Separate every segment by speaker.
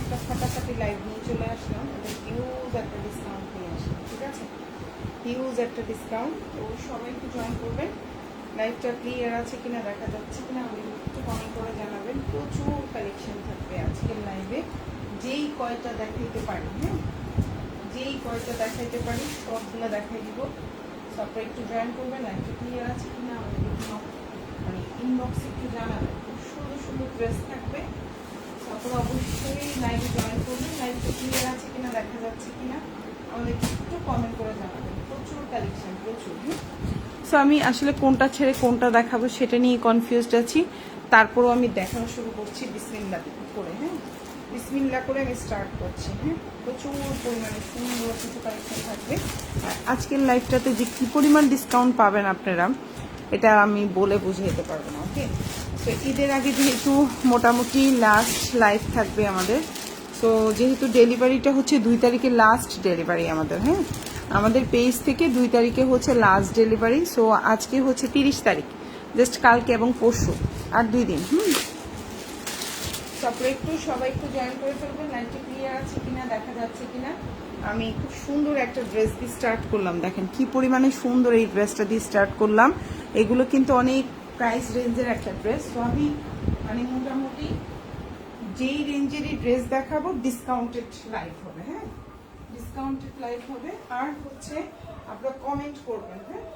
Speaker 1: একটা ফাটাফাটি লাইভ নিয়ে চলে আসলাম, এটা হিউজ একটা ডিসকাউন্ট নিয়ে আসলাম, ঠিক আছে? হিউজ একটা ডিসকাউন্ট, তো সবাই একটু জয়েন করবেন। লাইভটা ক্লিয়ার আছে কিনা, দেখা যাচ্ছে কিনা আমাদের একটু কমেন্ট করে জানাবেন। প্রচুর কালেকশন থাকবে আজকের লাইভে, যেই কয়টা দেখাইতে পারি, হ্যাঁ যেই কয়টা দেখাইতে পারি সবগুলো দেখাই দিব। তারপরে একটু জয়েন করবেন, লাইভটা ক্লিয়ার আছে কিনা আমাদের মানে ইনবক্সে একটু জানাবেন। খুব সুন্দর সুন্দর ড্রেস থাকবে, তারপরে অবশ্যই লাইভে জয়েন করবেন। লাইভটা ক্লিয়ার আছে কিনা, দেখা যাচ্ছে কিনা আমাদের একটু কমেন্ট করে জানাবেন। প্রচুর কালেকশন, প্রচুর। সো আমি আসলে কোনটা ছেড়ে কোনটা দেখাবো সেটা নিয়ে কনফিউজড আছি। তারপরও আমি দেখানো শুরু করছি বিসমিল্লাহ করে, হ্যাঁ বিসমিল্লাহ করে আমি স্টার্ট করছি। হ্যাঁ প্রচুর পরিমাণে সুন্দর কিছু কালেকশন থাকবে। আর আজকের লাইভটাতে যে কী পরিমাণ ডিসকাউন্ট পাবেন আপনারা, এটা আমি বলে বুঝাইতে পারবো না। ওকে, তো ঈদের আগে যেহেতু মোটামুটি লাস্ট লাইভ থাকবে আমাদের, সো যেহেতু ডেলিভারিটা হচ্ছে 2 তারিখে লাস্ট ডেলিভারি আমাদের, হ্যাঁ আমাদের পেজ থেকে 2 তারিখে হচ্ছে লাস্ট ডেলিভারি। সো আজকে হচ্ছে 30 তারিখ, জাস্ট কালকে এবং পরশু আর 2 দিন। তারপরে একটু সবাই একটু জয়েন করে ফেলবেন। লাইনটা ক্লিয়ার আছে কিনা, দেখা যাচ্ছে কিনা। আমি খুব সুন্দর একটা ড্রেস দিয়ে স্টার্ট করলাম, দেখেন কি পরিমাণে সুন্দর এই ড্রেসটা দিয়ে স্টার্ট করলাম। এগুলো কিন্তু অনেক প্রাইস রেঞ্জের একটা ড্রেস। তো আমি মানে মোটামুটি যেই রেঞ্জেরই ড্রেস দেখাবো ডিসকাউন্টেড লাইভ হবে, হ্যাঁ ডিসকাউন্টেড লাইভ হবে। আর হচ্ছে আপনারা কমেন্ট করবেন, হ্যাঁ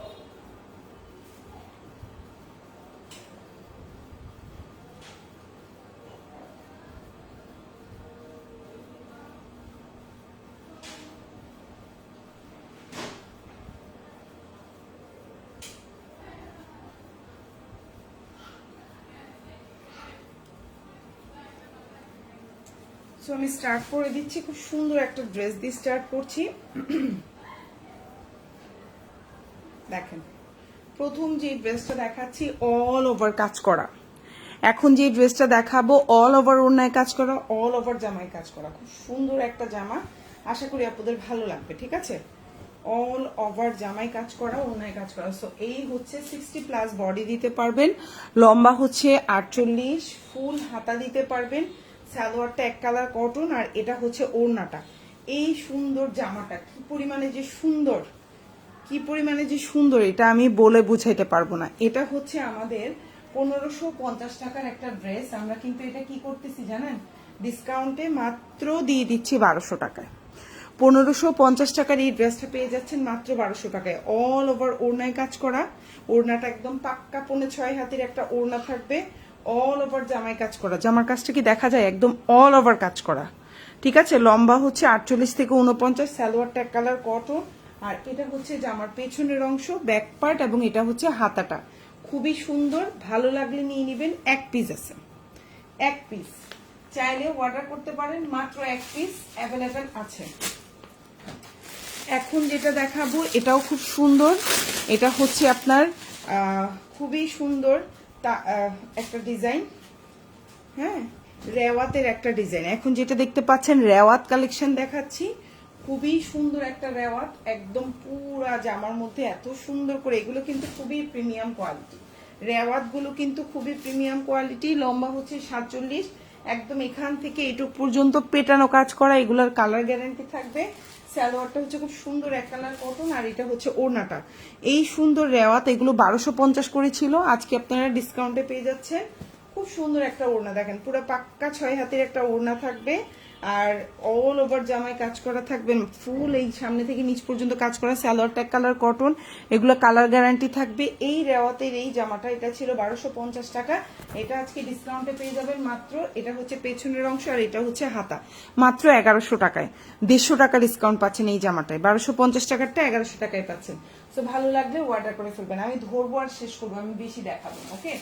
Speaker 1: সো আমি স্টার্ট করে দিচ্ছি। খুব সুন্দর একটা ড্রেস দিয়ে স্টার্ট করছি। দেখেন প্রথম যে ড্রেসটা দেখাচ্ছি অল ওভার কাজ করা। এখন যে ড্রেসটা দেখাবো অল ওভার ওড়নায় কাজ করা, অল ওভার জামায় কাজ করা। খুব সুন্দর একটা জামা, আশা করি আপনাদের ভালো লাগবে, ঠিক আছে? অল ওভার জামায় কাজ করা, ওড়নায় কাজ করা। সো এই হচ্ছে 60+ বডি দিতে পারবেন, লম্বা হচ্ছে 48, ফুল হাতা দিতে পারবেন। সালোয়ারটা এক কালার কটন, আর এটা হচ্ছে ওড়নাটা। এই সুন্দর জামাটা কি পরিমাণে যে সুন্দর, কি পরিমাণে যে সুন্দর, এটা আমি বলে বুঝাইতে পারবো না। এটা হচ্ছে আমাদের 1550 টাকার একটা ড্রেস। আমরা কিন্তু এটা কি করতেছি জানেন, ডিসকাউন্টে মাত্র দিয়ে দিচ্ছি 1200 টাকায়। 1550 টাকার এই ড্রেসটা পেয়ে যাচ্ছেন মাত্র 1200 টাকায়। অল ওভার ওড়নায় কাজ করা, ওড়নাটা একদম পাক্কা 6.5 হাতের একটা ওড়না থাকবে। অল ওভার জামায় কাজ করা, জামার কাজটা কি দেখা যায়, একদম অল ওভার কাজ করা, ঠিক আছে? লম্বা হচ্ছে 48 থেকে 49, সালোয়ারটা এক কালার কটন, আর এটা হচ্ছে জামার পেছনের অংশ, ব্যাক পার্ট, এবং এটা হচ্ছে হাতাটা। খুবই সুন্দর, ভালো লাগলে নিয়ে নেবেন। এক পিস আছে, এক পিস চাইলে অর্ডার করতে পারেন, মাত্র এক পিস অ্যাভেলেবেল আছে। এখন যেটা দেখাবো এটাও খুব সুন্দর। এটা হচ্ছে আপনার খুবই সুন্দর একটা ডিজাইন, হ্যাঁ রেওয়াতের একটা ডিজাইন। এখন যেটা দেখতে পাচ্ছেন রেওয়াত কালেকশন দেখাচ্ছি, খুবই সুন্দর একটা রেওয়াত, একদম পুরা জামার মধ্যে এত সুন্দর করে। এগুলো কিন্তু খুবই প্রিমিয়াম কোয়ালিটি, রেওয়াত গুলো কিন্তু খুবই প্রিমিয়াম কোয়ালিটি। লম্বা হচ্ছে 47, একদম এখান থেকে এটুক পর্যন্ত পেটানো কাজ করা। এগুলোর কালার গ্যারান্টি থাকবে। সালোয়ারটা হচ্ছে খুব সুন্দর এক কালার কটন, আর এটা হচ্ছে ওড়নাটা। এই সুন্দর রেওয়াত, এগুলো 1250 করেছিল, আজকে আপনারা ডিসকাউন্টে পেয়ে যাচ্ছেন। খুব সুন্দর একটা ওড়না, দেখেন পুরো পাক্কা 6 হাতের একটা ওড়না থাকবে, আর অল ওভার জামায় কাজ করা থাকবেন। ফুল এই সামনে থেকে নিচ পর্যন্ত কাজ করা, সালোয়ারটা এক কালার কটন, এগুলো কালার গ্যারান্টি থাকবে। এই রেওয়াতের এই জামাটা, এটা ছিল 1250 টাকা, এটা আজকে ডিসকাউন্টে পেয়ে যাবেন মাত্র, এটা হচ্ছে পেছনের অংশ আর এটা হচ্ছে হাতা, মাত্র 1100 টাকায়। 150 টাকা ডিসকাউন্ট পাচ্ছেন এই জামাটায়, 1250 টাকারটা 1100 টাকায় পাচ্ছেন। তো ভালো লাগলে অর্ডার করে ফেলবেন। আমি ধরবো আর শেষ করবো, আমি বেশি দেখাবো, ওকে?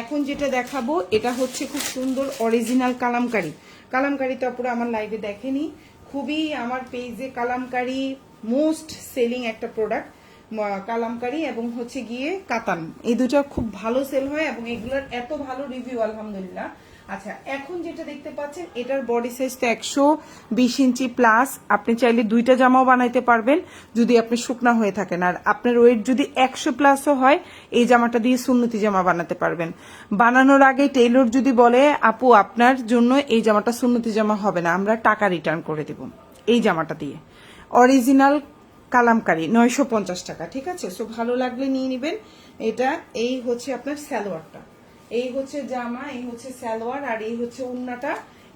Speaker 1: এখন যেটা দেখাবো এটা হচ্ছে খুব সুন্দর অরিজিনাল কালামকারী। কালামকারী তো পুরো আমার লাইভে দেখেনি, খুবই আমার পেজে কালামকারী মোস্ট সেলিং একটা প্রোডাক্ট। কালামকারী এবং হচ্ছে গিয়ে কাতান, এই দুটো খুব ভালো সেল হয়, এবং এগুলোর এত ভালো রিভিউ আলহামদুলিল্লাহ। আচ্ছা, এখন যেটা দেখতে পাচ্ছেন এটার বডি সাইজ তো 120 ইঞ্চি প্লাস। আপনি চাইলে 2টা জামাও বানাইতে পারবেন যদি আপনি শুকনা হয়ে থাকেন। আর আপনার ওয়েট যদি 100 প্লাসও হয়, এই জামাটা দিয়ে সুন্নতি জামা বানাতে পারবেন। বানানোর আগে টেইলর যদি বলে আপু আপনার জন্য এই জামাটা সুন্নতি জামা হবে না, আমরা টাকা রিটার্ন করে দেব এই জামাটা দিয়ে। অরিজিনাল কালামকারী 950 টাকা, ঠিক আছে। সো ভালো লাগলে নিয়ে নেবেন। এটা এই হচ্ছে আপনার সালোয়ারটা, এই হচ্ছে জামা, এই হচ্ছে সালোয়ার, আর এই হচ্ছে ওড়নাটা।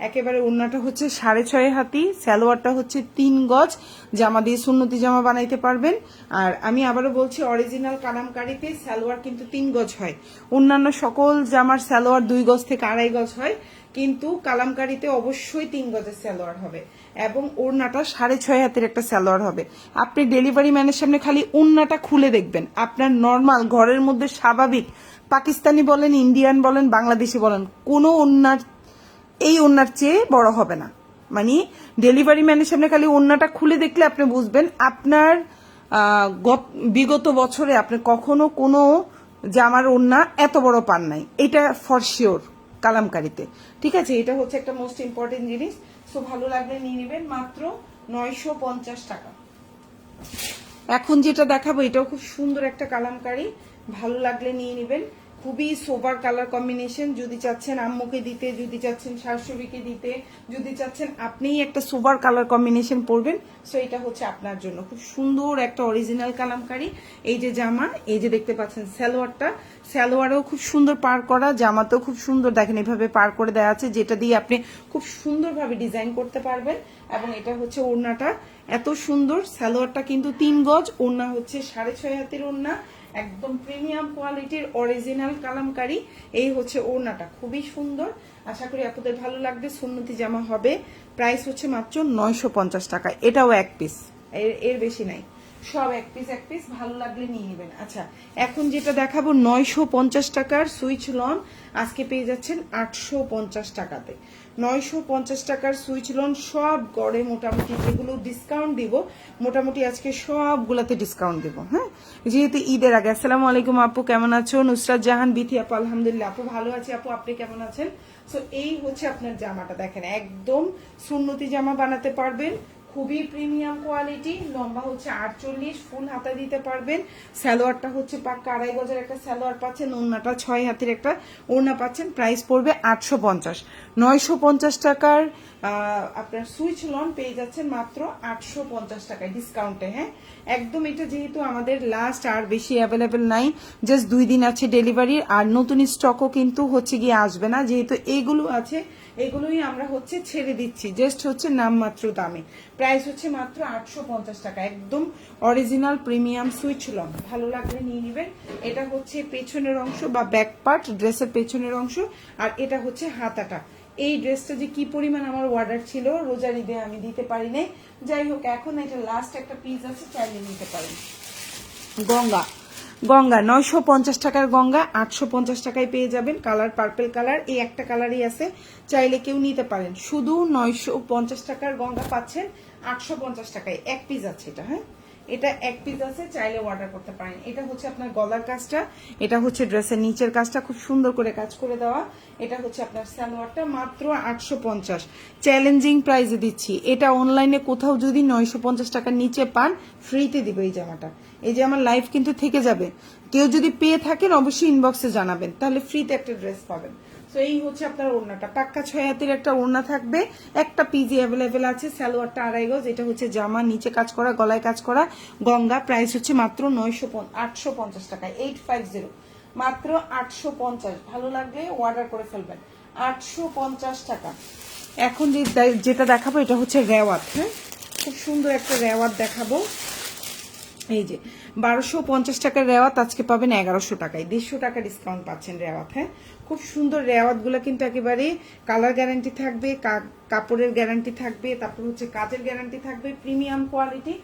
Speaker 1: একেবারে ওড়নাটা হচ্ছে 6.5 হাতি, সালোয়ারটা হচ্ছে 3 গজ। জামা দিয়ে সুন্নতি জামা বানাইতে পারবেন। আর আমি আবারও বলছি, অরিজিনাল কালামকারীতে সালোয়ার কিন্তু 3 গজ হয়। অন্যান্য সকল জামার সালোয়ার 2 গজ থেকে 2.5 গজ হয়, কিন্তু কালামকারীতে অবশ্যই 3 গজের সালোয়ার হবে এবং ওড়নাটা 6.5 হাতের একটা সালোয়ার হবে। আপনি ডেলিভারি ম্যানের সামনে খালি ওড়নাটা খুলে দেখবেন, আপনার নর্মাল ঘরের মধ্যে স্বাভাবিক পাকিস্তানি বলেন, ইন্ডিয়ান বলেন, বাংলাদেশি বলেন, কোনো ওড়নার এই ওড়নার চেয়ে বড় হবে না। মানে ডেলিভারি ম্যানের সামনে খালি ওড়নাটা খুলে দেখলে আপনি বুঝবেন আপনার বিগত বছরে আপনি কখনো কোনো জামার ওড়না এত বড় পান নাই। এটা ফর শিওর কালামকারীতে, ঠিক আছে। এটা হচ্ছে একটা মোস্ট ইম্পর্টেন্ট জিনিস। সো ভালো লাগলে নিয়ে নেবেন, মাত্র 950 টাকা। এখন যেটা দেখাবো এটাও খুব সুন্দর একটা কালামকারী, ভালো লাগলে নিয়ে নেবেন। খুবই সোবার কালার কম্বিনেশন। যদি চাচ্ছেন আম্মুকে দিতে, যদি চাচ্ছেন শাশুড়িকে দিতে, যদি চাচ্ছেন আপনিই একটা সোবার কালার কম্বিনেশন পরবেন, সো এটা হচ্ছে আপনার জন্য খুব সুন্দর একটা অরিজিনাল কালামকারী। এই যে জামা, এই যে দেখতে পাচ্ছেন সালোয়ারটা, সালোয়ারেও খুব সুন্দর পার করা, জামাতেও খুব সুন্দর দেখেন এভাবে পার করে দেওয়া আছে, যেটা দিয়ে আপনি খুব সুন্দরভাবে ডিজাইন করতে পারবেন। এবং এটা হচ্ছে ওড়নাটা এত সুন্দর, সালোয়ারটা কিন্তু 3 গজ, ওড়না হচ্ছে 6.5 হাতের ওড়না, একদম প্রিমিয়াম কোয়ালিটির অরিজিনাল কালামকারী। এই হচ্ছে ওড়নাটা, খুবই সুন্দর। আশা করি আপনাদের ভালো লাগবে। সুন্নতি জামা হবে, প্রাইস হচ্ছে মাত্র 950 টাকা। এটাও এক পিস, এর বেশি নাই, সব এক পিস। ভালো লাগলে নিয়ে নেবেন। আচ্ছা, এখন যেটা দেখাবো 950 টাকার সুইচ লন আজকে পেয়ে যাচ্ছেন 850 টাকাতে। 950 টাকার সুইচ লন সব গড়ে মোটামুটি যেগুলো ডিসকাউন্ট দিব, মোটামুটি আজকে সবগুলাতে ডিসকাউন্ট দিব। হ্যাঁ, যেহেতু ঈদের আগে। আসসালামু আলাইকুম আপু, কেমন আছো? নুসরাত জাহান বিথি আপু, আলহামদুলিল্লাহ আপু ভালো আছি। আপু আপনি কেমন আছেন? সো এই হচ্ছে আপনার জামাটা, দেখেন একদম সুন্নতি জামা বানাতে পারবেন, খুবই প্রিমিয়াম কোয়ালিটি। লম্বা হচ্ছে 48, ফুল হাতা দিতে পারবেন। সালোয়ারটা হচ্ছে পাক্কা 2.5 গজের একটা সালোয়ার পাচ্ছেন, ওড়নাটা 6 হাতের একটা ওড়না পাচ্ছেন। প্রাইস পড়বে 850। 950 টাকার আপনার সুইচ লন পেয়ে যাচ্ছেন মাত্র 850 টাকায় ডিসকাউন্টে। হ্যাঁ, একদম এটা যেহেতু আমাদের লাস্ট, আর বেশি অ্যাভেলেবেল নাই, জাস্ট 2 দিন আছে ডেলিভারির, আর নতুন স্টকও কিন্তু হচ্ছে গিয়ে আসবে না। যেহেতু এইগুলো আছে, এগুলোই আমরা হচ্ছে ছেড়ে দিচ্ছি, জাস্ট হচ্ছে নামমাত্র দামে। প্রাইস হচ্ছে মাত্র 850 টাকা, একদম অরিজিনাল প্রিমিয়াম সুইচ লং। ভালো লাগলে নিয়ে নেবেন। এটা হচ্ছে পেছনের অংশ বা ব্যাক পার্ট, ড্রেসের পেছনের অংশ, আর এটা হচ্ছে হাতাটা। এই ড্রেসটা যে কি পরিমাণ আমার অর্ডার ছিল, রোজার ঈদে আমি দিতে পারি নাই। যাই হোক, এখন এটা লাস্ট একটা পিস আছে, চাইলে নিতে পারেন। গঙ্গা, গঙ্গা 950 টাকার গঙ্গা 850 টাকায় পেয়ে যাবেন। কালার পার্পল কালার, এই একটা কালারই আছে, চাইলে কেউ নিতে পারেন। শুধু 950 টাকার গঙ্গা পাচ্ছেন 850 টাকায়, এক পিস আছে এটা। হ্যাঁ, এটা এক পিস আছে, চাইলে অর্ডার করতে পারেন। এটা হচ্ছে আপনার গলার কাজটা, এটা হচ্ছে ড্রেসের নিচের কাজটা খুব সুন্দর করে কাজ করে দেওয়া। এটা হচ্ছে আপনার সালোয়ারটা, মাত্র 850। চ্যালেঞ্জিং প্রাইসে দিচ্ছি এটা। অনলাইনে কোথাও যদি 950 টাকার নিচে পান, ফ্রিতে দিব এই জামাটা। এই যে আমার লাইফ কিন্তু থেকে যাবে, কেউ যদি পেয়ে থাকেন অবশ্যই ইনবক্সে জানাবেন, তাহলে ফ্রিতে একটা ড্রেস পাবেন। তো এই হচ্ছে আপনার ওড়নাটা, পাক্কা 6 হাতের একটা ওড়না থাকবে, একটা পিজি অ্যাভেলেবেল আছে। সালোয়ারটা 2.5 গজ, এটা হচ্ছে জামা, নিচে কাজ করা, গলায় কাজ করা গঙ্গা। প্রাইস হচ্ছে মাত্র 850 টাকায়, 850, মাত্র 850। ভালো লাগলে অর্ডার করে ফেলবেন, 850 টাকা। এখন যেটা দেখাবো এটা হচ্ছে রেওয়াত। হ্যাঁ, খুব সুন্দর একটা রেওয়াত দেখাবো। এই যে 1250 টাকার রেওয়াত আজকে পাবেন 1100 টাকায়, 150 টাকা ডিসকাউন্ট পাচ্ছেন রেওয়াত। হ্যাঁ, খুব সুন্দর রেওয়াত গুলো কিন্তু একেবারে কালার গ্যারান্টি থাকবে, কাপড়ের গ্যারান্টি থাকবে, তারপর হচ্ছে কাজের গ্যারান্টি থাকবে, প্রিমিয়াম কোয়ালিটি।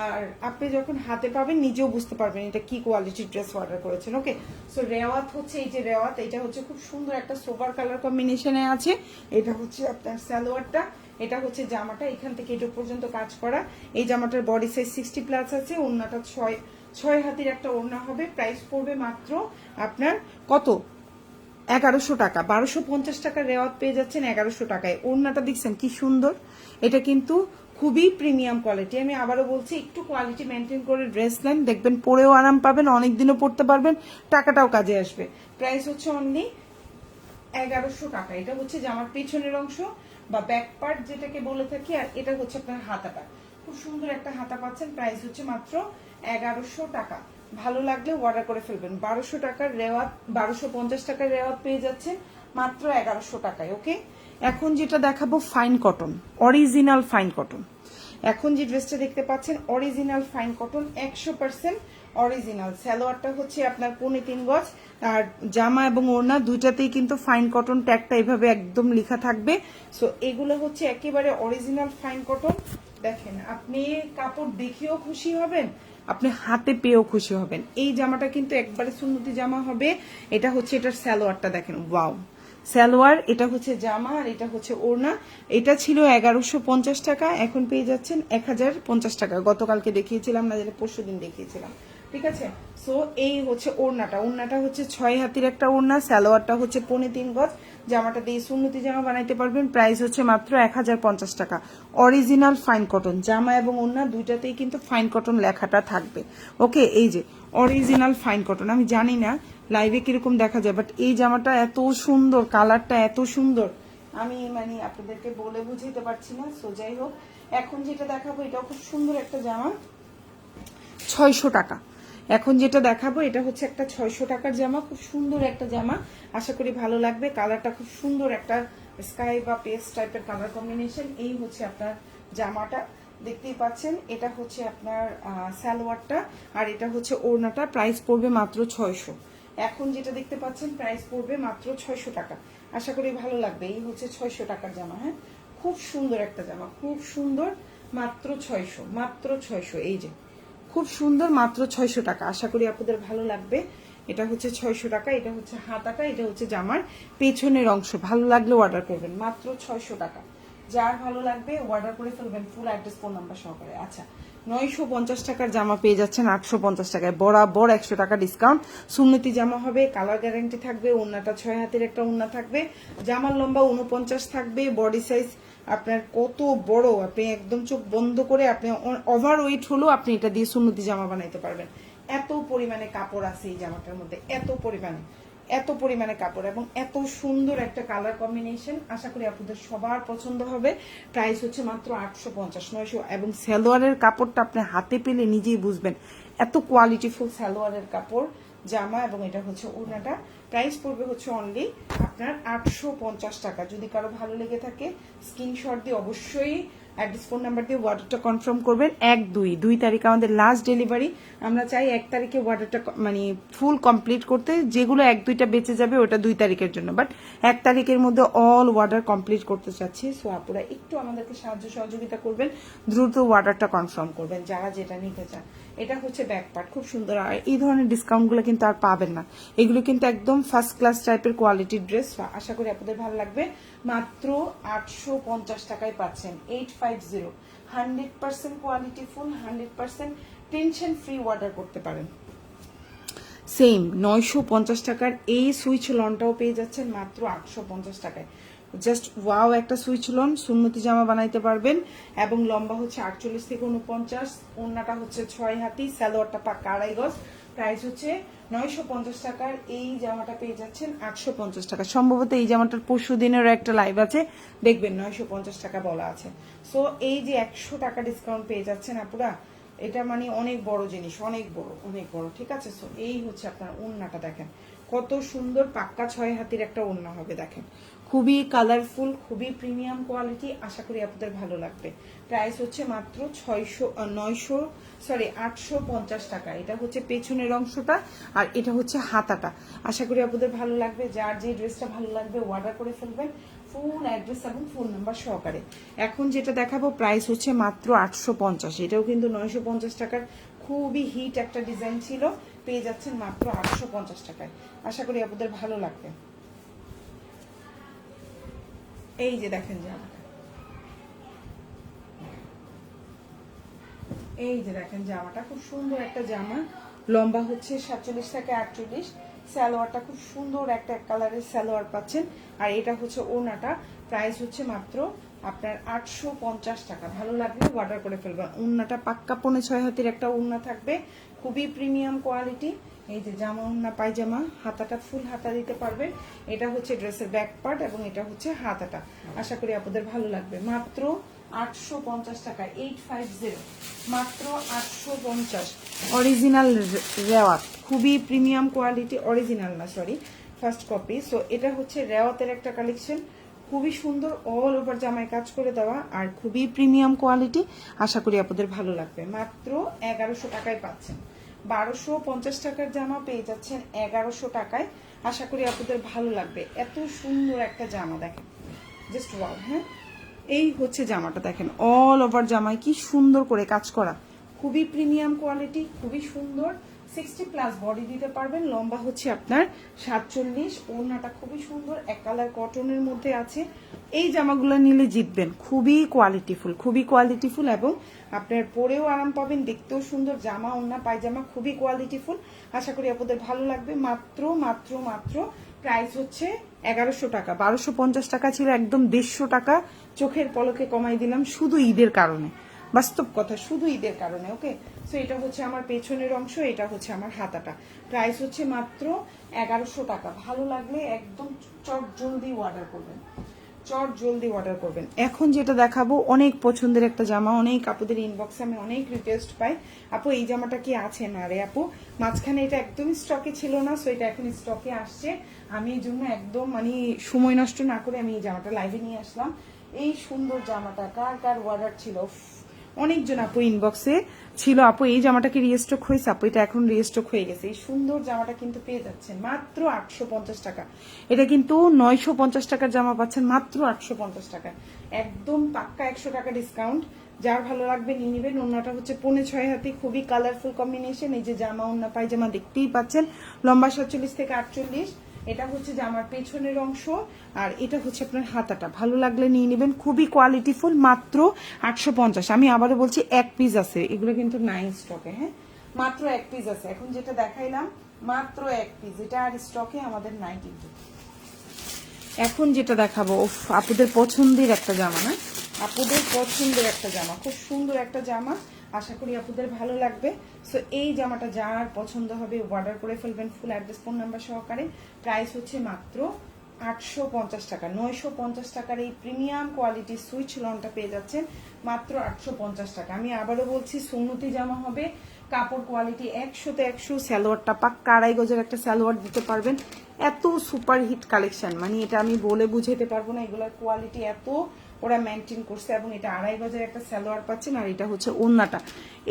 Speaker 1: আর আপনি যখন হাতে পাবেন নিজেও বুঝতে পারবেন এটা কি কোয়ালিটির ড্রেস অর্ডার করেছেন। ওকে, সো রেওয়াত হচ্ছে, এই যে রেওয়াত, এটা হচ্ছে খুব সুন্দর একটা সোবার কালার কম্বিনেশনে আছে। এটা হচ্ছে আপনার সালোয়ারটা, এটা হচ্ছে জামাটা, এখান থেকে এটা পর্যন্ত কাজ করা। এই জামাটার বডি সাইজ 60 প্লাস আছে, ওড়নাটা 6 হাতের একটা ওড়না হবে। প্রাইস পড়বে মাত্র আপনার কত, 1100 টাকা, 1250 টাকার রেওয়াত পেয়ে যাচ্ছেন 1100 টাকায়। ওড়নাটা দেখছেন কি সুন্দর, এটা কিন্তু খুবই প্রিমিয়াম কোয়ালিটি। আমি আবারও বলছি, একটু কোয়ালিটি মেনটেন করে ড্রেস নেন, দেখবেন পরেও আরাম পাবেন, অনেকদিনও পরতে পারবেন, টাকাটাও কাজে আসবে। প্রাইস হচ্ছে অনলি 1100 টাকা। এটা হচ্ছে জামার পেছনের অংশ বা ব্যাক পার্ট যেটাকে বলে থাকি, আর এটা হচ্ছে আপনার হাতাটা। খুব সুন্দর একটা হাতা পাচ্ছেন। প্রাইস হচ্ছে মাত্র 1100 টাকা। ভালো লাগলে অর্ডার করে ফেলবেন। 1200 টাকার রেওয়াত, 1250 টাকার রেওয়াত পেয়ে যাচ্ছেন মাত্র 1100 টাকায়। ওকে, এখন যেটা দেখাবো fine cotton, original fine cotton. এখন যে ড্রেসটা দেখতে পাচ্ছেন অরিজিনাল ফাইন কটন, 100% অরিজিনাল। সালোয়ারটা হচ্ছে আপনার 3.5 গজ, আর জামা এবং ওড়না দুইটাতেই কিন্তু ফাইন কটন ট্যাগটা এভাবে একদম লেখা থাকবে। সো এগুলো হচ্ছে একেবারে অরিজিনাল ফাইন কটন। দেখেন, আপনি কাপড় দেখেও খুশি হবেন, আপনি হাতে পেয়েও খুশি হবেন। এই জামাটা কিন্তু একবারে সুন্নতি জামা হবে। এটা হচ্ছে এটার সালোয়ারটা দেখেন, ওয়াও সালোয়ার, এটা হচ্ছে জামা, আর এটা হচ্ছে ওড়না। এটা ছিল 1150 টাকা, এখন পেয়ে যাচ্ছেন 1050 টাকা। গতকালকে দেখিয়েছিলাম না, যেটা পরশুদিন দেখিয়েছিলাম, ঠিক আছে। সো এই হচ্ছে ওড়নাটা, ওড়নাটা হচ্ছে 6 হাতির একটা ওড়না, সালোয়ারটা হচ্ছে 3.5 গজ। জামাটা দিয়ে সুন্নতি জামা বানাইতে পারবেন। প্রাইস হচ্ছে মাত্র 1050 টাকা। অরিজিনাল ফাইন কটন, জামা এবং ওড়না দুইটাতেই কিন্তু ফাইন কটন লেখাটা থাকবে। ওকে, এই যে অরিজিনাল ফাইন কটন। আমি জানি না লাইভে কিরকম দেখা যায়, বাট এই জামাটা এত সুন্দর, কালারটা এত সুন্দর, আমি মানে আপনাদেরকে বলে বুঝাইতে পারছি না। সো যাই হোক, এখন যেটা দেখাবো এটাও খুব সুন্দর একটা জামা, 600 টাকা। এখন যেটা দেখাবো এটা হচ্ছে একটা 600 টাকার জামা, খুব সুন্দর একটা জামা, আশা করি ভালো লাগবে। কালারটা খুব সুন্দর, একটা স্কাই বা পেস্ট টাইপের কালার কম্বিনেশন। এই হচ্ছে আপনার জামাটা, দেখতেই পাচ্ছেন। এটা হচ্ছে আপনার সালোয়ারটা, আর এটা হচ্ছে ওড়নাটা। প্রাইস পড়বে মাত্র 600। এখন যেটা দেখতে পাচ্ছেন প্রাইস পড়বে মাত্র 600 টাকা। আশা করি ভালো লাগবে। এই হচ্ছে 600 টাকার জামা। হ্যাঁ, খুব সুন্দর একটা জামা, খুব সুন্দর, মাত্র 600, মাত্র 600। এই যে খুব সুন্দর, মাত্র 600 টাকা। আশা করি আপনাদের ভালো লাগবে। এটা হচ্ছে 600 টাকা, এটা হচ্ছে হাতাটা, এটা হচ্ছে জামার পেছনের অংশ। ভালো লাগলে অর্ডার করবেন, মাত্র 600 টাকা। যার ভালো লাগবে অর্ডার করে ফেলবেন, ফুল অ্যাড্রেস ফোন নাম্বার সহকারে। আচ্ছা, 950 টাকার জামা পেয়ে যাচ্ছেন 850 টাকায়, বরাবর 100 টাকা ডিসকাউন্ট। সুন্নতি জামা হবে, কালার গ্যারান্টি থাকবে, ওড়নাটা 6 হাতের একটা ওড়না থাকবে, জামার লম্বা 49 থাকবে, বডি সাইজ আপনার কত বড়, আপনি একদম চোখ বন্ধ করে, আপনি ওভার ওয়েট হলেও আপনি এটা দিয়ে সুন্নতি জামা বানাইতে পারবেন। এত পরিমাণে কাপড় আছে এই জামাটার মধ্যে, এত পরিমাণে কাপড়, এবং এত সুন্দর একটা কালার কম্বিনেশন। আশা করি আপনাদের সবার পছন্দ হবে। প্রাইস হচ্ছে মাত্র 850, 900। এবং সালোয়ারের কাপড়টা আপনি হাতে পেলে নিজেই বুঝবেন, এত কোয়ালিটিফুল সালোয়ারের কাপড়, জামা, এবং এটা হচ্ছে ওড়নাটা। প্রাইস পড়বে হচ্ছে অনলি আপনার 850 টাকা। যদি কারো ভালো লেগে থাকে স্ক্রিনশট দিয়ে অবশ্যই অ্যাড্রেস ফোন নাম্বার দিয়ে অর্ডারটা কনফার্ম করবেন। 1-2 তারিখ আমাদের লাস্ট ডেলিভারি। আমরা চাই 1 তারিখে অর্ডারটা মানে ফুল কমপ্লিট করতে, যেগুলো 1-2টা বেঁচে যাবে ওটা 2 তারিখের জন্য, বাট 1 তারিখের মধ্যে অল অর্ডার কমপ্লিট করতে চাচ্ছি। সো আপনারা একটু আমাদেরকে সাহায্য সহযোগিতা করবেন, দ্রুত অর্ডারটা কনফার্ম করবেন যারা যেটা নিতে চান। এটা হচ্ছে ব্যাক পার্ট, খুব সুন্দর। আর এই ধরনের ডিসকাউন্টগুলো কিন্তু আর পাবেন না, এগুলো কিন্তু একদম ফার্স্ট ক্লাস টাইপের কোয়ালিটির ড্রেস। আশা করি আপনাদের ভালো লাগবে। মাত্র 850 টাকায় পাচ্ছেন 850, 100% quality full, 100% tension free order করতে পারেন। সেম 950 টাকার এই সুইচ লনটাও পেয়ে যাচ্ছেন মাত্র 850 টাকায়। জাস্ট ওয়াও একটা সুইচ লন, সুন্নতি জামা বানাইতে পারবেন। এবং লম্বা হচ্ছে 48 থেকে 49, ওড়নাটা হচ্ছে 6 হাতি, সালোয়ারটা পাক্কা 2.5 গজ। প্রাইস হচ্ছে 950 টাকার এই জামাটা পেয়ে যাচ্ছেন 850 টাকা। সম্ভবত এই জামাটার পরশু দিনেরও একটা লাইভ আছে, দেখবেন 950 টাকা বলা আছে। সো এই যে 100 টাকা ডিসকাউন্ট পেয়ে যাচ্ছেন আপুরা, এটা মানে অনেক বড় জিনিস, অনেক বড়, অনেক বড়, ঠিক আছে। সো এই হচ্ছে আপনার ওড়নাটা, দেখেন কত সুন্দর, পাক্কা 6 হাতির একটা ওড়না হবে, দেখেন খুবই কালারফুল, খুবই প্রিমিয়াম কোয়ালিটি। আশা করি আপনাদের ভালো লাগবে। প্রাইস হচ্ছে মাত্র 850 টাকা। এটা হচ্ছে পেছনের অংশটা, আর এটা হচ্ছে হাতাটা। আশা করি আপনাদের ভালো লাগবে। যার যে ড্রেসটা ভালো লাগবে অর্ডার করে ফেলবেন, ফুল অ্যাড্রেস এবং ফোন নাম্বার সহকারে। এখন যেটা দেখাবো প্রাইস হচ্ছে মাত্র 850, এটাও কিন্তু 950 টাকার খুবই হিট একটা ডিজাইন ছিল, পেয়ে যাচ্ছেন মাত্র 850 টাকায়। আশা করি আপনাদের ভালো লাগবে। এই যে দেখেন জামাটা, এই যে দেখেন জামাটা, খুব সুন্দর একটা জামা, লম্বা হচ্ছে 47 থেকে 48, সালোয়ারটা খুব সুন্দর একটা এক কালারের সালোয়ার পাচ্ছেন। আর এটা হচ্ছে ওড়নাটা, প্রাইস হচ্ছে মাত্র আপনার 850 টাকা। ভালো লাগলে অর্ডার করে ফেলবেন। ওড়নাটা পাক্কা 6.5 হাতের একটা ওড়না থাকবে, খুবই প্রিমিয়াম কোয়ালিটি। এই যে জামা ওড়না পায়জামা, হাতাটা ফুল হাতা দিতে পারবেন। এটা হচ্ছে ড্রেসের ব্যাক পার্ট এবং এটা হচ্ছে হাতাটা। আশা করি আপনাদের ভালো লাগবে। মাত্র 850 টাকা, 850, মাত্র 850। অরিজিনাল রেওয়াত, খুবই প্রিমিয়াম কোয়ালিটি, অরিজিনাল না সরি ফার্স্ট কপি। সো এটা হচ্ছে রেওয়াতের একটা কালেকশন, খুবই সুন্দর, অল ওভার জামায় কাজ করে দেওয়া আর খুবই প্রিমিয়াম কোয়ালিটি। আশা করি আপনাদের ভালো লাগবে। মাত্র 1100 টাকায় পাচ্ছেন। 1250 টাকার জামা পেয়ে যাচ্ছেন 1100 টাকায়। আশা করি আপনাদের ভালো লাগবে। এত সুন্দর একটা জামা দেখেন, জাস্ট ওয়াও। হ্যাঁ, এই হচ্ছে জামাটা দেখেন, অল ওভার জামায় কি সুন্দর করে কাজ করা, খুবই প্রিমিয়াম কোয়ালিটি, খুবই সুন্দর। 60+ বডি দিতে পারবেন। লম্বা হচ্ছে আপনার 47। ওড়নাটা খুবই সুন্দর, এক কালার কটনের মধ্যে আছে। এই জামাগুলো নিলে জিতবেন, খুবই কোয়ালিটিফুল, খুবই কোয়ালিটিফুল এবং আপনার পরেও আরাম পাবেন, দেখতেও সুন্দর। জামা ওড়না পায়জামা খুবই কোয়ালিটিফুল। আশা করি আপনাদের ভালো লাগবে। মাত্র মাত্র মাত্র প্রাইস হচ্ছে 1100 টাকা। 1250 টাকা ছিল, একদম 150 টাকা চোখের পলকে কমাই দিলাম শুধু ঈদের কারণে, বাস্তব কথা, শুধু ঈদের কারণে। ওকে, সো এটা হচ্ছে আমার পেছনের অংশ, এটা হচ্ছে আমার হাতাটা। প্রাইস হচ্ছে মাত্র 1100 টাকা। ভালো লাগলে একদম চট জলদি অর্ডার করবেন, চট জলদি অর্ডার করবেন। এখন যেটা দেখাবো অনেক পছন্দের একটা জামা, অনেক আপুদের ইনবক্সে আমি অনেক রিকোয়েস্ট পাই, আপু এই জামাটা কি আছে? না রে আপু, মাঝখানে এটা একদমই স্টকে ছিল না, সো এটা এখন স্টকে আসছে। আমি এই জন্য একদম মানে সময় নষ্ট না করে আমি এই জামাটা লাইভে নিয়ে আসলাম। এই সুন্দর জামাটা কার কার অর্ডার ছিল? অনেকজন আপু ইনবক্সে ছিল, আপু এই জামাটা কি রিস্টক হয়েছে? আপু এটা এখন রিস্টক হয়ে গেছে। এই সুন্দর জামাটা কিন্তু পেয়ে যাচ্ছেন মাত্র 850 টাকা। এটা কিন্তু 950 টাকার জামা পাচ্ছেন মাত্র 850 টাকা, একদম পাক্কা 100 টাকা ডিসকাউন্ট। যার ভালো লাগবে নিয়ে নেবেন। ওড়নাটা হচ্ছে 6.5 হাতি, খুবই কালারফুল কম্বিনেশন। এই যে জামা ওড়না পায়জামা দেখতেই পাচ্ছেন, লম্বা 47 থেকে 48। এটা হচ্ছে জামার পেছনের অংশ আর এটা হচ্ছে আপনার হাতাটা। ভালো লাগলে নিয়ে নেবেন, খুবই কোয়ালিটিফুল। মাত্র 850। আমি আবারও বলছি এক পিস আছে, এগুলো কিন্তু নাই স্টকে। হ্যাঁ, মাত্র এক পিস আছে। এখন যেটা দেখাইলাম মাত্র এক পিস, এটা আর স্টকে আমাদের নাই কিন্তু। এখন যেটা দেখাবো আপুদের পছন্দের একটা জামা, না আপুদের পছন্দের একটা জামা, খুব সুন্দর একটা জামা। আশা করি আপনাদের ভালো লাগবে। সো এই জামাটা যার পছন্দ হবে অর্ডার করে ফেলবেন ফুল অ্যাড্রেস ফোন নাম্বার সহকারে। প্রাইস হচ্ছে মাত্র 850 টাকা। 950 টাকার এই প্রিমিয়াম কোয়ালিটির সুইচ লনটা পেয়ে যাচ্ছেন মাত্র 850 টাকা। আমি আবারও বলছি, সুন্নতি জামা হবে, কাপড় কোয়ালিটি 100তে 100। সালোয়ারটা পাক্কা 2.5 গজের একটা সালোয়ার দিতে পারবেন। এত সুপার হিট কালেকশন, মানে এটা আমি বলে বুঝাতে পারবো না, এগুলোর কোয়ালিটি এত ওরা মেনটেন করছে। এবং এটা 2.5 গজের একটা সালোয়ার পাচ্ছেন আর এটা হচ্ছে ওড়নাটা।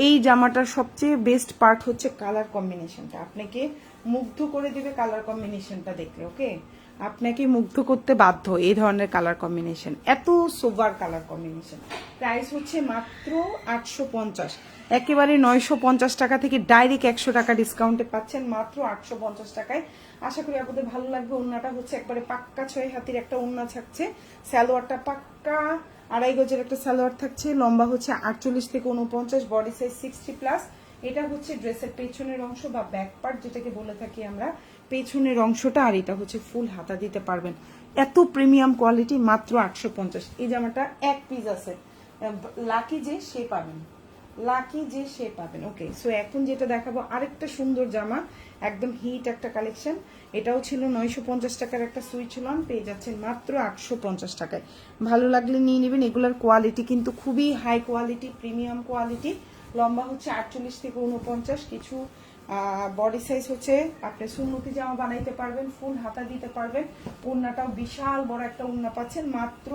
Speaker 1: এই জামাটার সবচেয়ে বেস্ট পার্ট হচ্ছে কালার কম্বিনেশনটা, আপনাকে মুগ্ধ করে দিবে কালার কম্বিনেশনটা দেখলে। ওকে, আপনাকে মুগ্ধ করতে বাধ্য এই ধরনের কালার কম্বিনেশন, এত সোবার কালার কম্বিনেশন। প্রাইস হচ্ছে মাত্র 850। একেবারে 950 টাকা থেকে ডাইরেক্ট 100 টাকা ডিসকাউন্টে পাচ্ছেন মাত্র 850 টাকায়। আশা করি আপনাদের ভালো লাগবে। ওড়নাটা হচ্ছে একবারে পাক্কা 6 হাতির একটা ওড়না থাকছে, সালোয়ারটা পাক্কা 2.5 গজের একটা সালোয়ার থাকছে, লম্বা হচ্ছে 48 থেকে 49, বডি সাইজ 60+। এটা হচ্ছে ড্রেসের পেছনের অংশ বা ব্যাক পার্ট যেটাকে বলে থাকি আমরা, পেছনের অংশটা। আর এটা হচ্ছে ফুল হাতা দিতে পারবেন। এত প্রিমিয়াম কোয়ালিটি, মাত্র 850। এই জামাটা এক পিস আছে, লাকি যে সে পাবেন, লাকি যে সে পাবেন। ওকে, সো এখন যেটা দেখাবো আরেকটা সুন্দর জামা, একদম হিট একটা কালেকশন। এটাও ছিল 950 টাকার একটা সুইচ লন, পেয়ে যাচ্ছেন মাত্র 850 টাকায়। ভালো লাগলে নিয়ে নেবেন। এগুলোর কোয়ালিটি কিন্তু খুবই হাই কোয়ালিটি, প্রিমিয়াম কোয়ালিটি। লম্বা হচ্ছে 48 থেকে 49, কিছু বডি সাইজ হচ্ছে আপনি সুন্নতি জামা বানাইতে পারবেন, ফুল হাতা দিতে পারবেন। ওড়নাটাও বিশাল বড় একটা ওড়না পাচ্ছেন, মাত্র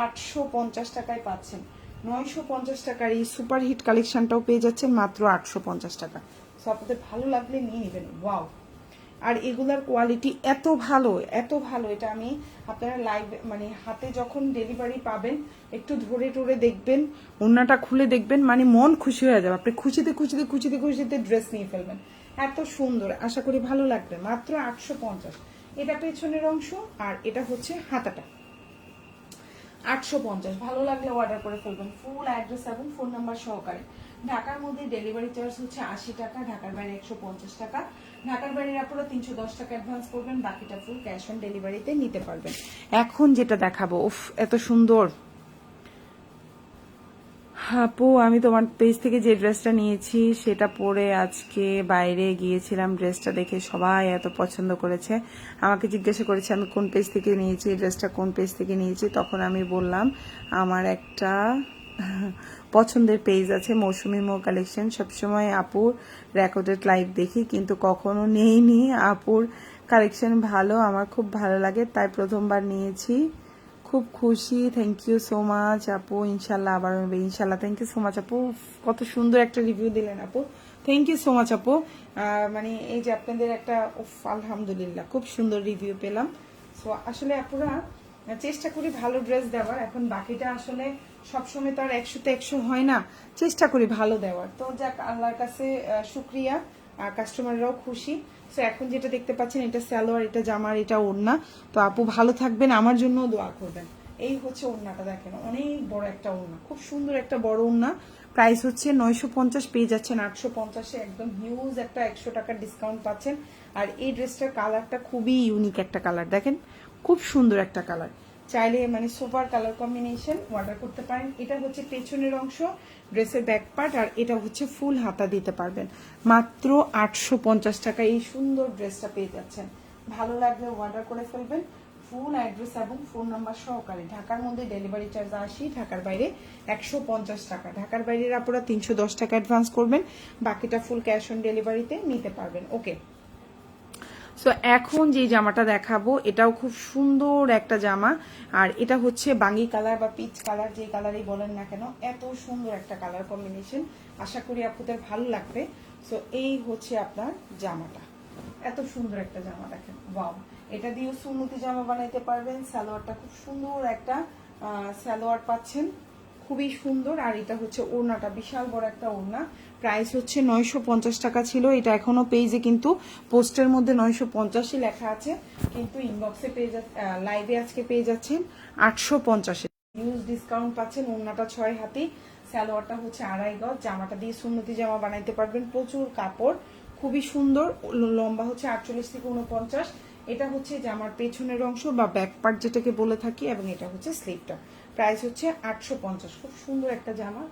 Speaker 1: 850 টাকায় পাচ্ছেন। 950 টাকার এই সুপার হিট কালেকশনটাও পেয়ে যাচ্ছেন মাত্র 850 টাকা। সো আপনাদের ভালো লাগলে নিয়ে নেবেন। ওয়াও, আর এগুলার কোয়ালিটি এত ভালো, এত ভালো। এটা আমি আপনারা লাইভ মানে হাতে যখন ডেলিভারি পাবেন একটু ধরে টরে দেখবেন, ওড়নাটা খুলে দেখবেন, মানে মন খুশি হয়ে যাবে। আপনি খুশিতে খুশিতে খুশিতে খুশিতে ড্রেস নিয়ে ফেলবেন, এত সুন্দর। আশা করি ভালো লাগবে। মাত্র 850। এটা পেছনের অংশ আর এটা হচ্ছে হাতাটা। 850। ভালো লাগলে অর্ডার করে ফেলবেন ফুল অ্যাড্রেস এবং ফোন নাম্বার সহকারে। ঢাকার মধ্যে ডেলিভারি চার্জ হচ্ছে 80 টাকা, ঢাকার বাইরে 150 টাকা। ঢাকার বাইরে আপনারা 310 টাকা অ্যাডভান্স করবেন, বাকিটা ফুল ক্যাশ অন ডেলিভারিতে নিতে পারবেন। এখন যেটা দেখাবো, উফ এত সুন্দর আপু, আমি তোমার পেজ থেকে যে ড্রেসটা নিয়েছি সেটা পরে আজকে বাইরে গিয়েছিলাম, ড্রেসটা দেখে সবাই এত পছন্দ করেছে। আমাকে জিজ্ঞাসা করেছে আমি কোন পেজ থেকে নিয়েছি, ড্রেসটা কোন পেজ থেকে নিয়েছি। তখন আমি বললাম আমার একটা পছন্দের পেজ আছে মৌসুমি মো কালেকশন, সবসময় আপুর রেকর্ডেড লাইভ দেখি কিন্তু কখনো নেইনি। আপুর কালেকশন ভালো, আমার খুব ভালো লাগে, তাই প্রথমবার নিয়েছি, খুব খুশি। থ্যাংক ইউ সো মাচ আপু, ইনশাল্লাহ আবার হবে ইনশাল্লাহ। থ্যাংক ইউ সো মাচ আপু, কত সুন্দর একটা রিভিউ দিলেন আপু, থ্যাংক ইউ সো মাচ আপু। মানে এই যে আপনাদের একটা আলহামদুলিল্লাহ খুব সুন্দর রিভিউ পেলাম। সো আসলে আপুরা চেষ্টা করি ভালো ড্রেস দেওয়ার, এখন বাকিটা আসলে সবসময় তো আর 100-তে 100 হয় না, চেষ্টা করি ভালো দেওয়ার। তো যাক, আল্লাহর কাছে শুক্রিয়া, কাস্টমাররাও খুশি। সো এখন যেটা দেখতে পাচ্ছেন এটা সালোয়ার, এটা জামার, এটা ওড়না। তো আপু ভালো থাকবেন, আমার জন্য দোয়া করবেন। এই হচ্ছে ওড়নাটা, দেখেন অনেক বড় একটা ওড়না, খুব সুন্দর একটা বড় ওড়না। প্রাইস হচ্ছে 950, পেয়ে যাচ্ছেন 850-এ, একদম হিউজ একটা 100 টাকার ডিসকাউন্ট পাচ্ছেন। আর এই ড্রেসটার কালারটা খুবই ইউনিক একটা কালার, দেখেন খুব সুন্দর একটা কালার, চাইলে মানে সুপার কালার কম্বিনেশন অর্ডার করতে পারেন। এটা হচ্ছে পেছনের অংশ, ড্রেসের ব্যাক পার্ট, আর এটা হচ্ছে ফুল হাতা দিতে পারবেন। মাত্র 850 টাকা এই সুন্দর ড্রেসটা পেয়ে যাচ্ছেন। ভালো লাগলে অর্ডার করে ফেলবেন। ফুল অ্যাড্রেস এবং ফোন নাম্বার সহকারে। ঢাকার মধ্যে ডেলিভারি চার্জ 80, ঢাকার বাইরে 150 টাকা। ঢাকার বাইরের আপনারা 310 টাকা অ্যাডভান্স করবেন, বাকিটা ফুল ক্যাশ অন ডেলিভারিতে নিতে পারবেন। ওকে, সো এখন যে জামাটা দেখাবো এটাও খুব সুন্দর একটা জামা, আর এটা হচ্ছে বাঙ্গি কালার বা পিচ কালার, যে কালারই বলেন না কেন, এত সুন্দর একটা কালার কম্বিনেশন, আশা করি আপনাদের ভালো লাগবে। সো এই হচ্ছে আপনার জামাটা, এত সুন্দর একটা জামা, দেখেন ওয়াও। এটা দিয়েও সুন্নতি জামা বানাইতে পারবেন। সালোয়ারটা খুব সুন্দর একটা সালোয়ার পাচ্ছেন, খুবই সুন্দর। আর এটা হচ্ছে ওড়নাটা, বিশাল বড় একটা ওড়না। প্রাইস হচ্ছে 950 টাকা ছিল, এটা এখনো পেজে কিন্তু পোস্টের মধ্যে 950-ই লেখা আছে, কিন্তু ইনবক্সে পেয়ে লাইভে আজকে পেয়ে যাচ্ছেন 850-এ। হিউজ ডিসকাউন্ট পাচ্ছেন। ওড়নাটা 6 হাতি, সালোয়ারটা হচ্ছে 2.5 গজ। জামাটা দিয়ে সুন্নতি জামা বানাইতে পারবেন, প্রচুর কাপড়, খুবই সুন্দর। লম্বা হচ্ছে 48 থেকে 49। এটা হচ্ছে জামার পেছনের অংশ বা ব্যাক পার্ট যেটাকে বলে থাকি, এবং এটা হচ্ছে স্লিভটা। প্রাইস হচ্ছে 850, খুব সুন্দর একটা জামা,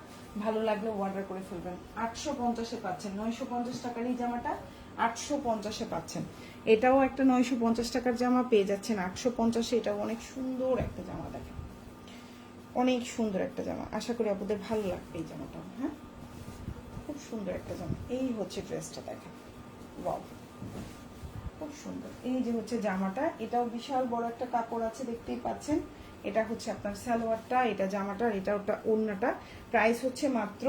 Speaker 1: ভালো লাগলে অর্ডার করে ফেলবেন। 850-এ পাচ্ছেন, 950 টাকার এই জামাটা 850-এ পাচ্ছেন। এটাও একটা 950 টাকার জামা পেয়ে যাচ্ছেন 850-এ। এটাও অনেক সুন্দর একটা জামা, দেখেন অনেক সুন্দর একটা জামা, আশা করি আপনাদের ভালো লাগবে এই জামাটা। হ্যাঁ, খুব সুন্দর একটা জামা। এই হচ্ছে ড্রেসটা, দেখেন ওয়াও, খুব সুন্দর। এই যে হচ্ছে জামাটা, এটাও বিশাল বড় একটা কাপড় আছে, দেখতেই পাচ্ছেন। এটা হচ্ছে আপনার সালোয়ারটা, এটা জামাটার, এটা ওটা ওড়নাটা। প্রাইস হচ্ছে মাত্র,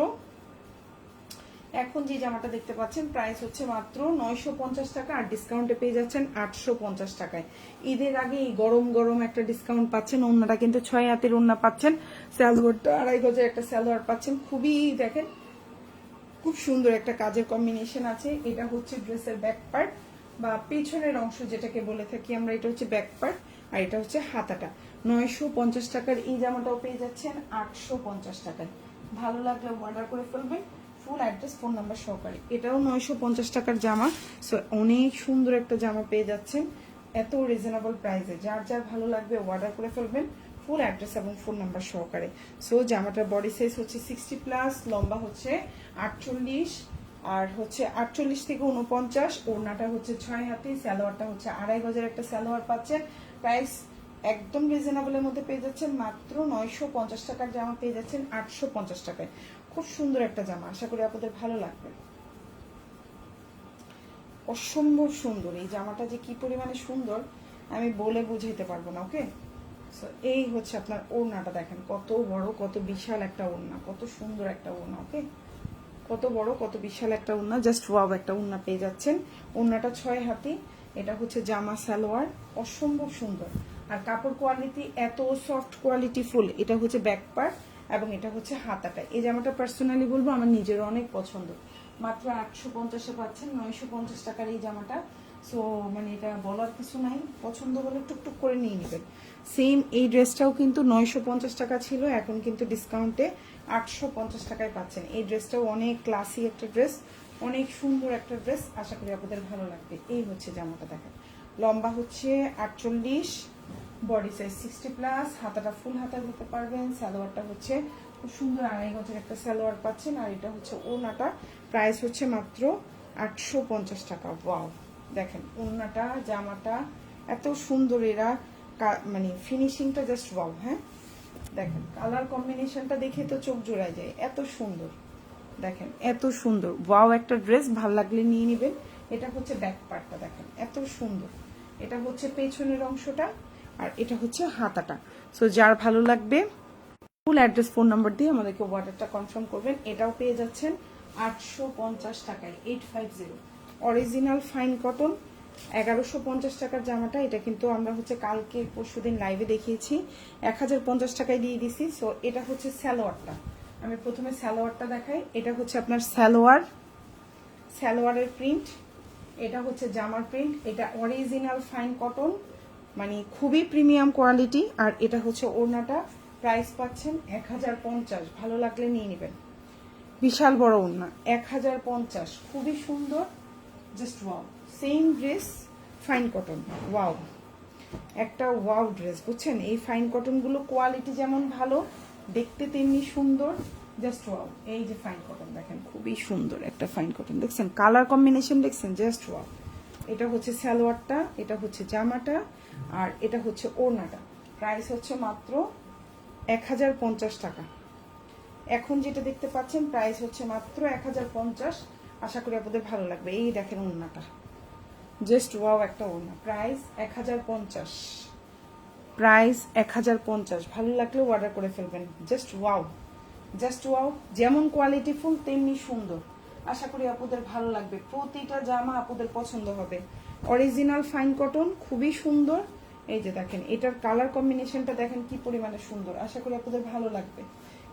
Speaker 1: এখন যে জামাটা দেখতে পাচ্ছেন প্রাইস হচ্ছে মাত্র 950 টাকা, আর ডিসকাউন্টে পেয়ে যাচ্ছেন 850 টাকায়। ঈদের আগে এই গরম গরম একটা ডিসকাউন্ট পাচ্ছেন। ওড়নাটা কিন্তু 6 হাতের ওড়না পাচ্ছেন, সালোয়ারটা 2.5 গজের একটা সালোয়ার পাচ্ছেন। খুবই দেখেন খুব সুন্দর একটা কাজের কম্বিনেশন আছে। এটা হচ্ছে ড্রেসের ব্যাক পার্ট বা পেছনের অংশ যেটাকে বলে থাকি আমরা, এটা হচ্ছে ব্যাক পার্ট, আর এটা হচ্ছে হাতাটা। 950 টাকার এই জামাটাও পেয়ে যাচ্ছেন 850 টাকায়। ভালো লাগলে অর্ডার করে ফেলবেন, ফুল অ্যাড্রেস ফোন নাম্বার সহকারে। এটাও 950 টাকার জামা। সো অনেক সুন্দর একটা জামা পেয়ে যাচ্ছেন এত রিজনেবল প্রাইসে। যার যার ভালো লাগবে অর্ডার করে ফেলবেন, ফুল অ্যাড্রেস এবং ফোন নাম্বার সহকারে। সো জামাটার বডি সাইজ হচ্ছে 60+, লম্বা হচ্ছে 48, আর হচ্ছে 48 থেকে 49। ওড়নাটা হচ্ছে 6 হাতি, সালোয়ারটা হচ্ছে 2.5 গজের একটা সালোয়ার পাচ্ছেন। প্রাইস একদম রিজনেবলের মধ্যে পেয়ে যাচ্ছেন, মাত্র 950 টাকার জামা পেয়ে যাচ্ছেন 850 টাকায়। খুব সুন্দর একটা জামা, আশা করি আপনাদের ভালো লাগবে। অসম্ভব সুন্দর এই জামাটা, যে কি পরিমাণে সুন্দর আমি বলে বুঝাইতে পারবো না। ওকে, সো এই হচ্ছে আপনার ওড়নাটা, দেখেন কত বড়, কত বিশাল একটা ওড়না, কত সুন্দর একটা ওড়না। ওকে, কত বড়, কত বিশাল একটা ওড়না, জাস্ট ওয়াও একটা ওড়না পেয়ে যাচ্ছেন। ওড়নাটা 6 হাতি, এটা হচ্ছে জামা সালোয়ার, অসম্ভব সুন্দর। আর কাপড় কোয়ালিটি এত সফট কোয়ালিটি ফুল। এটা হচ্ছে ব্যাক পার্ট এবং এটা হচ্ছে হাতাটা। এই জামাটা পার্সোনালি বলবো আমার নিজের অনেক পছন্দ। মাত্র 850-এ পাচ্ছেন 950 টাকার এই জামাটা। সো মানে এটা বলার কিছু নাই, পছন্দ হলে টুকটুক করে নিয়ে নেবেন। সেম এই ড্রেসটাও কিন্তু 950 টাকা ছিল, এখন কিন্তু ডিসকাউন্টে 850 টাকায় পাচ্ছেন। এই ড্রেসটাও অনেক ক্লাসি একটা ড্রেস, অনেক সুন্দর একটা ড্রেস, আশা করি আপনাদের ভালো লাগবে। এই হচ্ছে জামাটা, দেখেন লম্বা হচ্ছে 48, বডি সাইজ 60+, হাতাটা ফুল হাতা দিতে পারবেন। সালোয়ারটা হচ্ছে খুব সুন্দর আড়াই গজের একটা সালোয়ার পাচ্ছেন, আর এটা হচ্ছে ওড়নাটা, প্রাইস হচ্ছে মাত্র 850 টাকা। ওয়াও, দেখেন ওড়নাটা জামাটা এত সুন্দর, এরা মানে ফিনিশিংটা জাস্ট ওয়াও। হ্যাঁ দেখেন কালার কম্বিনেশনটা দেখে তো চোখ জোড়ায় যায়, এত সুন্দর, দেখেন এত সুন্দর। ওয়াও একটা ড্রেস, ভাল লাগলে নিয়ে নেবেন। এটা হচ্ছে ব্যাক পার্টটা, দেখেন এত সুন্দর। এটা হচ্ছে পেছনের অংশটা, আর এটা হচ্ছে হাতাটা। সো যার ভালো লাগবে ফুল অ্যাড্রেস ফোন নাম্বার দিয়ে আমাদেরকে অর্ডারটা কনফার্ম করবেন। এটাও পেয়ে যাচ্ছেন 850 টাকায়, 850। অরিজিনাল ফাইন কটন, 1150 টাকার জামাটা। এটা কিন্তু আমরা হচ্ছে কালকে পরশুদিন লাইভে দেখিয়েছি, 1050 টাকায় দিয়ে দিছি। সো এটা হচ্ছে সালোয়ারটা, আমি প্রথমে সালোয়ারটা দেখাই। এটা হচ্ছে আপনার সালোয়ারের প্রিন্ট, এটা হচ্ছে জামার প্রিন্ট। এটা অরিজিনাল ফাইন কটন, মানে খুবই প্রিমিয়াম কোয়ালিটি। আর এটা হচ্ছে ওড়নাটা, প্রাইস পাচ্ছেন 1050, ভালো লাগলে নিয়ে নেবেন। বিশাল বড় ওড়না, 1050, খুবই সুন্দর, just wow. Same dress, fine cotton, wow একটা ওয়াও ড্রেস, বুঝছেন? এই ফাইন কটনগুলো কোয়ালিটি যেমন ভালো, দেখতে তেমনি সুন্দর, জাস্ট ওয়াও। এই যে ফাইন কটন দেখেন, খুবই সুন্দর একটা ফাইন কটন, দেখছেন কালার কম্বিনেশন দেখছেন, জাস্ট ওয়াও। এটা হচ্ছে সালোয়ারটা, এটা হচ্ছে জামাটা, আর এটা হচ্ছে ওড়নাটা। প্রাইস হচ্ছে মাত্র 1050 টাকা। এখন যেটা দেখতে পাচ্ছেন প্রাইস হচ্ছে মাত্র 1050। আশা করি আপনাদের ভালো লাগবে। এই দেখেন ওড়নাটা, জাস্ট ওয়াও একটা ওড়না, প্রাইস 1050, প্রাইস 1050। ভালো লাগলে অর্ডার করে ফেলবেন। জাস্ট ওয়াও, জাস্ট ওয়াও, যেমন কোয়ালিটি ফুল তেমনি সুন্দর। আশা করি আপুদের ভালো লাগবে, প্রতিটা জামা আপুদের পছন্দ হবে। অরিজিনাল ফাইন কটন, খুবই সুন্দর। এই যে দেখেন এটার কালার কম্বিনেশনটা দেখেন কি পরিমাণে সুন্দর, আশা করি আপনাদের ভালো লাগবে।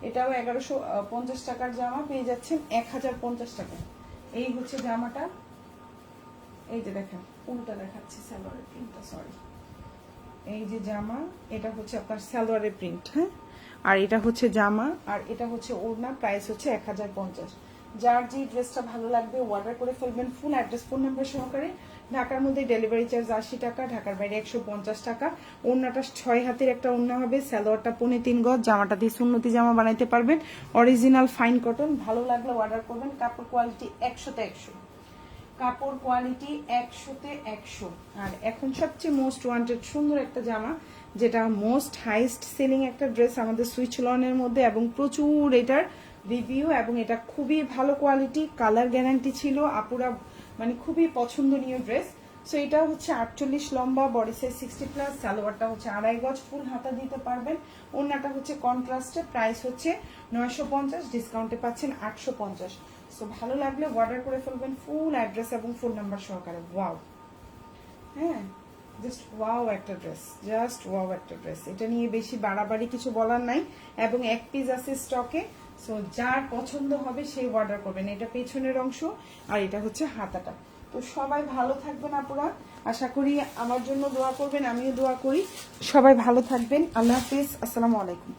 Speaker 1: এটাও 1150 টাকার জামা পেয়ে যাচ্ছেন 1050 টাকা। এই হচ্ছে জামাটা, এই যে দেখেন উল্টা দেখাচ্ছি সালোয়ারের প্রিন্টটা, সরি। এই যে জামা, এটা হচ্ছে আপনার সালোয়ারের প্রিন্ট, হ্যাঁ, আর এটা হচ্ছে জামা, আর এটা হচ্ছে ওড়না। প্রাইস হচ্ছে 1050। যার যে ড্রেসটা ভালো লাগবে অর্ডার করে ফেলবেন। ফুল অ্যাড্রেস ফোন নাম্বার সহকারে। ঢাকার মধ্যে ডেলিভারি চার্জ 80 টাকা, ঢাকার বাইরে 150 টাকা। ওড়নাটা 6 হাতের একটা ওড়না হবে, সালোয়ারটা 3.5 গজ, জামাটা দিয়ে সুন্নতি জামা বানাইতে পারবেন। অরিজিনাল ফাইন কটন, ভালো লাগলে অর্ডার করবেন। কাপড় কোয়ালিটি 100তে 100, কাপড় কোয়ালিটি 100তে 100। আর এখন সবচেয়ে মোস্ট ওয়ান্টেড সুন্দর একটা জামা, যেটা মোস্ট হাইস্ট সেলিং একটা ড্রেস আমাদের সুইচ লনের মধ্যে, এবং প্রচুর এটার রিভিউ, এবং এটা খুবই ভালো কোয়ালিটি, কালার গ্যারান্টি ছিল, আপুরা মানে খুবই পছন্দনীয় ড্রেস। সো এটা হচ্ছে 48 লম্বা, বডি সাইজ 60+, সালোয়ারটা হচ্ছে আড়াই গজ, ফুল হাতা দিতে পারবেন। ওড়নাটা হচ্ছে কন্ট্রাস্টে, প্রাইস হচ্ছে 950, ডিসকাউন্টে পাচ্ছেন 850। সো ভালো লাগলে অর্ডার করে ফেলবেন ফুল অ্যাড্রেস এবং ফোন নাম্বার সহকারে। ওয়াও, হ্যাঁ জাস্ট ওয়াও একটা ড্রেস, জাস্ট ওয়াও একটা ড্রেস। এটা নিয়ে বেশি বাড়াবাড়ি কিছু বলার নাই, এবং এক পিস আছে স্টকে। সো যার পছন্দ হবে সেই অর্ডার করবেন। এটা পেছনের অংশ, আর এটা হচ্ছে হাতাটা। তো সবাই ভালো থাকবেন আপুরা, আশা করি আমার জন্য দোয়া করবেন, আমিও দোয়া করি। সবাই ভালো থাকবেন, আল্লাহ হাফিজ, আসসালামু আলাইকুম।